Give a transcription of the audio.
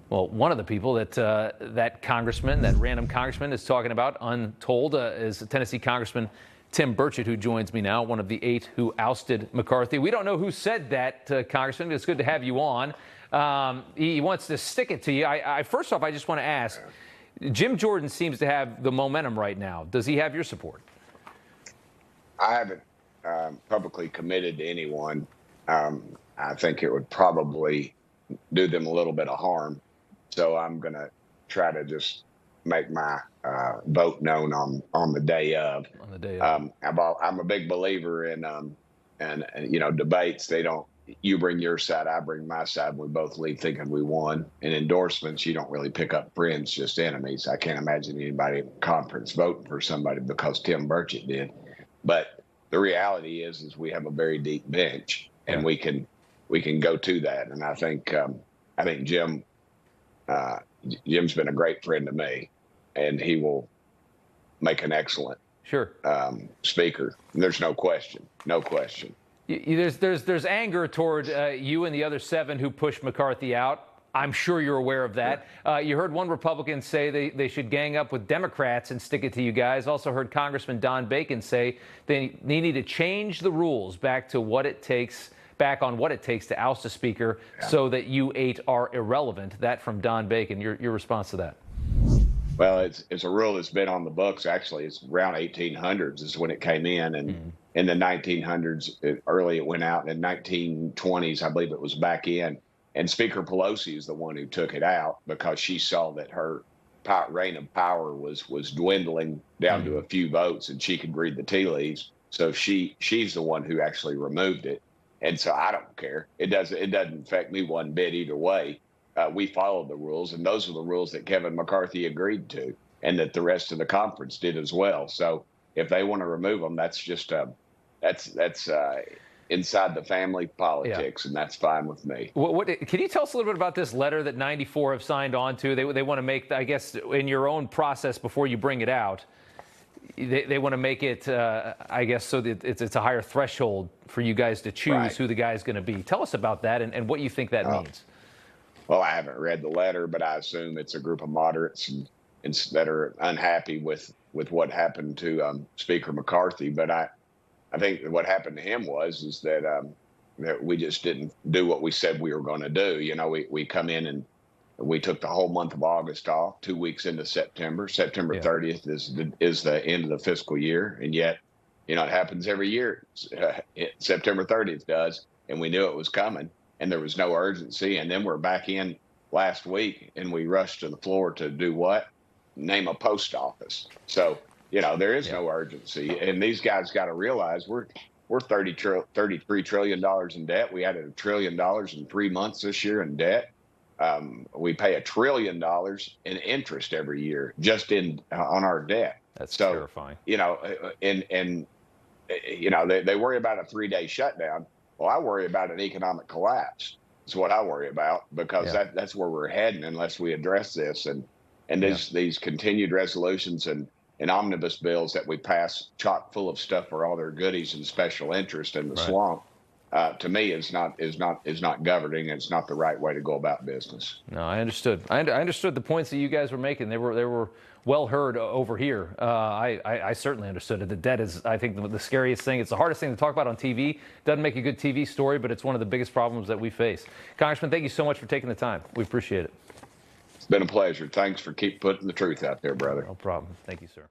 Well, one of the people that that random congressman is talking about, untold, is Tennessee Congressman Tim Burchett, who joins me now, one of the 8 who ousted McCarthy. We don't know who said that, Congressman. It's good to have you on. He wants to stick it to you. First off, I just want to ask, Jim Jordan seems to have the momentum right now. Does he have your support? I haven't publicly committed to anyone. I think it would probably do them a little bit of harm. So I'm going to try to just make my vote known on the day of. On the day of. I'm a big believer in debates. You bring your side, I bring my side, and we both leave thinking we won. In endorsements, you don't really pick up friends, just enemies. I can't imagine anybody in the conference voting for somebody because Tim Burchett did. But the reality is we have a very deep bench, and we can go to that. And I think Jim's been a great friend to me, and he will make an excellent speaker. There's no question. No question. There's anger toward you and the other 7 who pushed McCarthy out. I'm sure you're aware of that. You heard one Republican say they should gang up with Democrats and stick it to you guys. Also heard Congressman Don Bacon say they need to change the rules back on what it takes to oust a speaker so that you 8 are irrelevant. That from Don Bacon. Your response to that? Well, it's a rule that's been on the books. Actually, it's around 1800s is when it came in, and in the 1900s, early it went out. In the 1920s, I believe it was back in. And Speaker Pelosi is the one who took it out because she saw that her reign of power was dwindling down to a few votes, and she could read the tea leaves. So she's the one who actually removed it. And so I don't care. It doesn't affect me one bit either way. We followed the rules, and those are the rules that Kevin McCarthy agreed to, and that the rest of the conference did as well. So if they want to remove them, that's just that's inside the family politics, and that's fine with me. Can you tell us a little bit about this letter that 94 have signed on to? They want to make, I guess, in your own process before you bring it out. They want to make it, I guess, so that it's a higher threshold for you guys to choose who the guy's going to be. Tell us about that and what you think that means. Well, I haven't read the letter, but I assume it's a group of moderates and that are unhappy with what happened to Speaker McCarthy. But I think what happened to him is that we just didn't do what we said we were going to do. You know, we come in and we took the whole month of August off, 2 weeks into September. September 30th is the end of the fiscal year. And yet, it happens every year. September 30th does. And we knew it was coming, and there was no urgency. And then we're back in last week, and we rushed to the floor to do what? Name a post office. So, there is no urgency. And these guys got to realize we're $33 trillion in debt. We added $1 trillion in 3 months this year in debt. We pay $1 trillion in interest every year just on our debt. That's terrifying. They worry about a 3-day shutdown. Well, I worry about an economic collapse. That's what I worry about, because that's where we're heading unless we address this. And these continued resolutions and omnibus bills that we pass chock full of stuff for all their goodies and special interest in the swamp. To me, is not governing. It's not the right way to go about business. No, I understood. I understood the points that you guys were making. They were well heard over here. I certainly understood it. The debt is, I think, the scariest thing. It's the hardest thing to talk about on TV. Doesn't make a good TV story, but it's one of the biggest problems that we face. Congressman, thank you so much for taking the time. We appreciate it. It's been a pleasure. Thanks for keep putting the truth out there, brother. No problem. Thank you, sir.